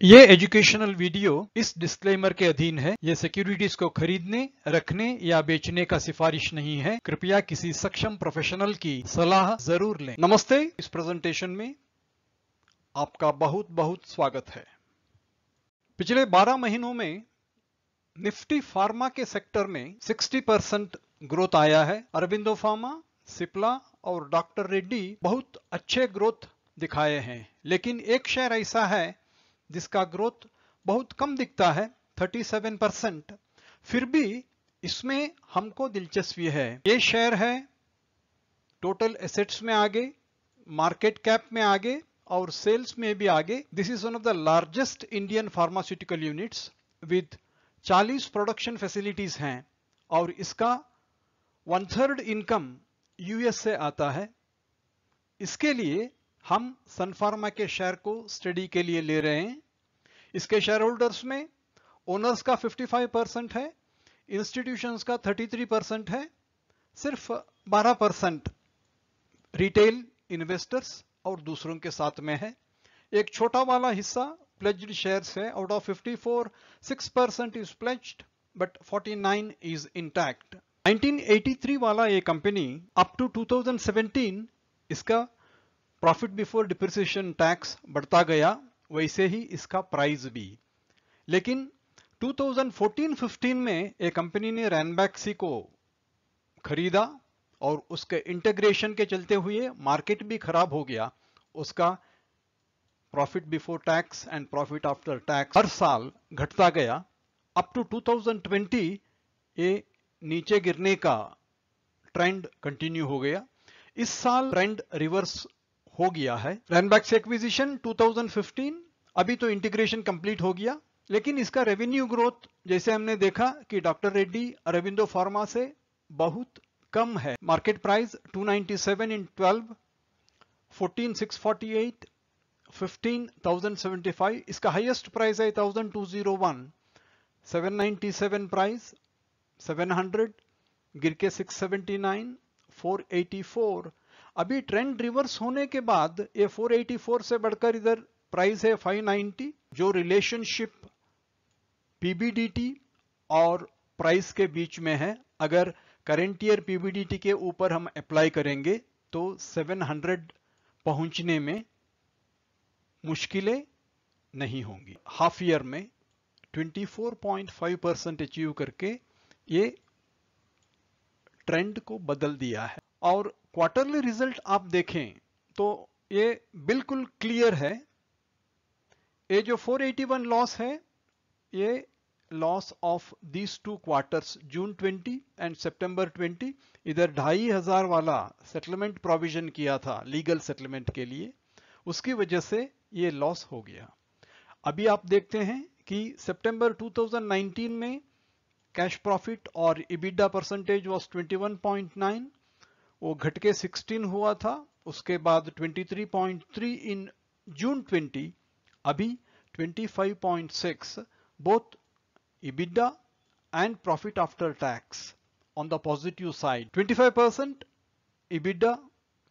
ये educational video इस disclaimer के अधीन है। ये सिक्योरिटीज को खरीदने, रखने या बेचने का सिफारिश नहीं है। कृपया किसी सक्षम प्रोफेशनल की सलाह जरूर लें। नमस्ते, इस प्रेजेंटेशन में आपका बहुत बहुत स्वागत है। पिछले 12 महीनों में निफ्टी फार्मा के सेक्टर में 60% ग्रोथ आया है। अरबिंदो फार्मा, सिप्ला और डॉक्टर रेड्डी बहुत अच्छे ग्रोथ दिखाए हैं, लेकिन एक शेयर ऐसा है जिसका ग्रोथ बहुत कम दिखता है, 37%। फिर भी इसमें हमको दिलचस्पी है। ये शेयर है टोटल एसेट्स में आगे, मार्केट कैप में आगे और सेल्स में भी आगे। This is one of the largest Indian pharmaceutical units with 40 production facilities हैं और इसका 1/3 इनकम यूएस से आता है। इसके लिए हम सन फार्मा के शेयर को स्टडी के लिए ले रहे हैं। इसके शेयर होल्डर्स में ओनर्स का 55% है, इंस्टीट्यूशंस का 33% है, सिर्फ 12% रिटेल इन्वेस्टर्स और दूसरों के साथ में है। एक छोटा वाला हिस्सा प्लेज्ड शेयर्स है। Out of 54, 6% is pledged but 49 is intact. 1983 वाला ये कंपनी अप टू 2017 इसका प्रॉफिट बिफोर डिप्रिसिएशन टैक्स बढ़ता गया, वैसे ही इसका प्राइस भी। लेकिन 2014-15 में एक कंपनी ने रैनबैक्सी को खरीदा और उसके इंटीग्रेशन के चलते हुए मार्केट भी खराब हो गया। उसका profit before tax and profit after tax हर साल घटता गया। अप टू 2020 ये नीचे गिरने का ट्रेंड कंटिन्यू हो गया। इस साल ट्रेंड रिवर्स हो गया है। रैनबैक्सी एक्विजिशन 2015, अभी तो इंटीग्रेशन कंप्लीट हो गया, लेकिन इसका रेवेन्यू ग्रोथ जैसे हमने देखा कि डॉक्टर रेड्डी अरबिंदो फार्मा से बहुत कम है। मार्केट प्राइस 297 इन 12, 14,648, 15,075। इसका हाईएस्ट प्राइस है 1,201, 797 प्राइस, 700 गिर के 679, 484। अभी ट्रेंड रिवर्स होने के बाद ये 484 से बढ़कर इधर प्राइस है 590। जो रिलेशनशिप पीबीडीटी और प्राइस के बीच में है, अगर करंट ईयर पीबीडीटी के ऊपर हम अप्लाई करेंगे तो 700 पहुंचने में मुश्किलें नहीं होंगी। हाफ ईयर में 24.5% अचीव करके ये ट्रेंड को बदल दिया है। और क्वार्टरली रिजल्ट आप देखें तो ये बिल्कुल क्लियर है। ये जो 481 लॉस है, ये loss of these 2 quarters, June 20 and September 20। इधर 2,500 वाला सेटलमेंट प्रोविजन किया था लीगल सेटलमेंट के लिए, उसकी वजह से ये लॉस हो गया। अभी आप देखते हैं कि सितंबर 2019 में कैश प्रॉफिट और इबिडा परसेंटेज वॉज 21.9, वो घट के 16 हुआ था। उसके बाद 23.3 इन जून 20, अभी 25.6। Both EBITDA and profit after tax on the positive side। 25% EBITDA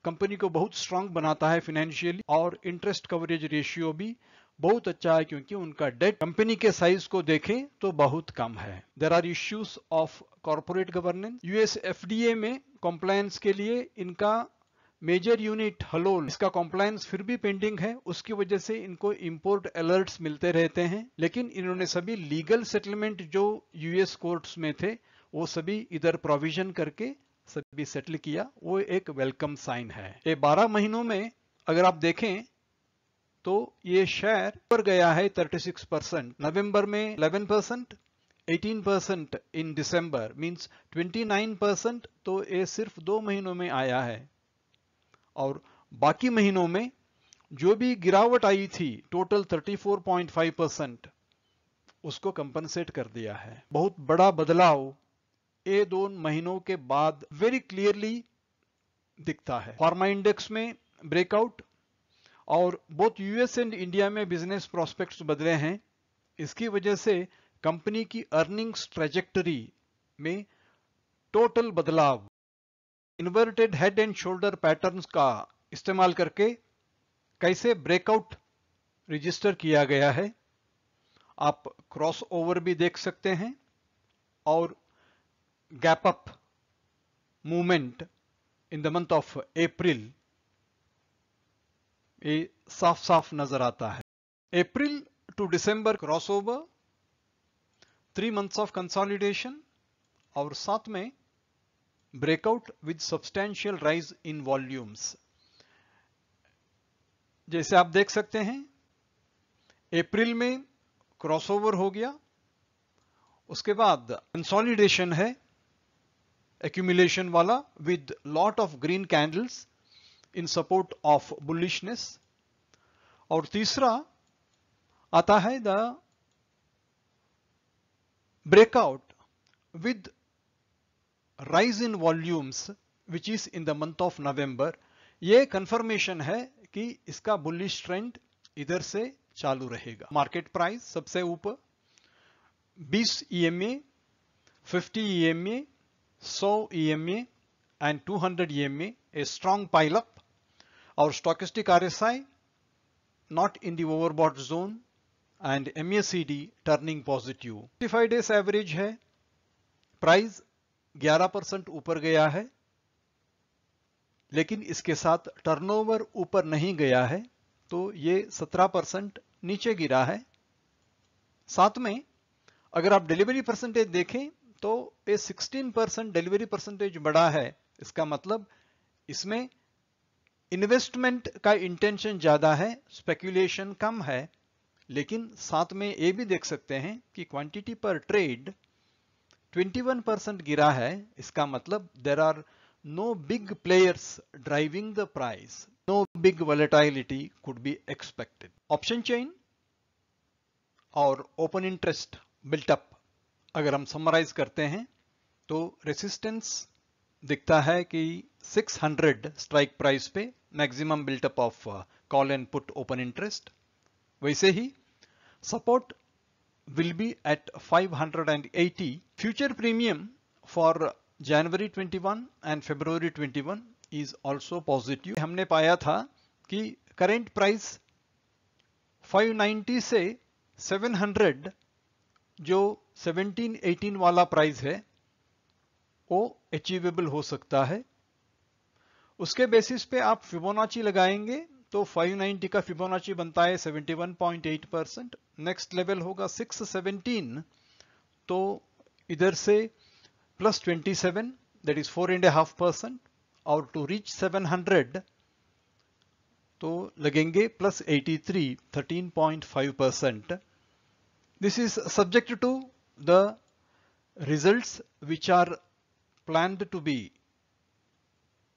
company को बहुत स्ट्रांग बनाता है फाइनेंशियली, और इंटरेस्ट कवरेज रेशियो भी बहुत अच्छा है क्योंकि उनका डेट कंपनी के साइज को देखें तो बहुत कम है। There are issues of corporate governance. US FDA में कॉम्प्लायंस के लिए इनका मेजर यूनिट हलोल, इसका कॉम्प्लायंस फिर भी पेंडिंग है। उसकी वजह से इनको इंपोर्ट अलर्ट्स मिलते रहते हैं, लेकिन इन्होंने सभी लीगल सेटलमेंट जो यूएस कोर्ट्स में थे वो सभी इधर प्रोविजन करके सभी सेटल किया। वो एक वेलकम साइन है। ये 12 महीनों में अगर आप देखें तो ये शेयर ऊपर गया है 36%, नवंबर में 11%, 18% इन दिसंबर, मींस 29%। तो ये सिर्फ 2 महीनों में आया है, और बाकी महीनों में जो भी गिरावट आई थी टोटल 34.5%, उसको कंपनसेट कर दिया है। बहुत बड़ा बदलाव ये 2 महीनों के बाद वेरी क्लियरली दिखता है। फार्मा इंडेक्स में ब्रेकआउट, और बोथ यूएस एंड इंडिया में बिजनेस प्रोस्पेक्ट्स बदले हैं। इसकी वजह से कंपनी की अर्निंग्स ट्रेजेक्टरी में टोटल बदलाव, inverted head and shoulder patterns का इस्तेमाल करके कैसे ब्रेकआउट रजिस्टर किया गया है, आप क्रॉस ओवर भी देख सकते हैं और gap up movement in the month of April ये साफ साफ नजर आता है। April to December cross over, 3 months of consolidation और साथ में breakout with substantial rise in volumes. जैसे आप देख सकते हैं अप्रैल में क्रॉसओवर हो गया, उसके बाद कंसोलिडेशन है एक्यूमुलेशन वाला with lot of green candles in support of bullishness. और तीसरा आता है the breakout with rise in volumes which is in the month of November. ये कंफर्मेशन है कि इसका बुलिश ट्रेंड इधर से चालू रहेगा। मार्केट प्राइस सबसे ऊपर 20 EMA, 50 EMA, 100 EMA and 200 EMA a strong pile up. Our stochastic RSI not in the overbought zone and MACD turning positive. 55 days average है, प्राइस 11% ऊपर गया है, लेकिन इसके साथ टर्नओवर ऊपर नहीं गया है, तो ये 17% नीचे गिरा है। साथ में अगर आप डिलीवरी परसेंटेज देखें तो ये 16% डिलीवरी परसेंटेज बढ़ा है। इसका मतलब इसमें इन्वेस्टमेंट का इंटेंशन ज्यादा है, स्पेक्यूलेशन कम है। लेकिन साथ में ये भी देख सकते हैं कि क्वांटिटी पर ट्रेड 21% गिरा है। इसका मतलब there are no big players driving the price, no big volatility could be expected. Option chain और ओपन इंटरेस्ट बिल्टअप अगर हम समराइज करते हैं तो रेसिस्टेंस दिखता है कि 600 स्ट्राइक प्राइस पे maximum built up of call and put open interest. वैसे ही support will be at 580. Future premium for January 21 and February 21 is also positive. हमने पाया था कि करंट प्राइस 590 से 700 जो 1718 वाला प्राइस है वो अचीवेबल हो सकता है। उसके बेसिस पे आप फिबोनाची लगाएंगे तो 590 का फिबोनाची बनता है 71.8%। नेक्स्ट लेवल होगा 617, तो इधर से प्लस 27 दैट इज 4.5%, और टू रीच 700 तो लगेंगे plus 83 13.5%। This is subject to the results which are planned to be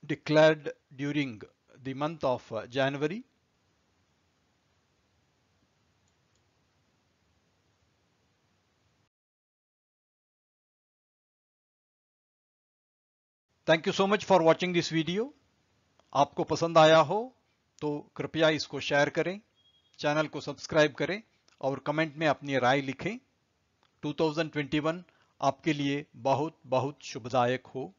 declared during the month of January. Thank you so much for watching this video. आपको पसंद आया हो तो कृपया इसको शेयर करें, चैनल को सब्सक्राइब करें और कमेंट में अपनी राय लिखें। 2021 आपके लिए बहुत बहुत शुभदायक हो।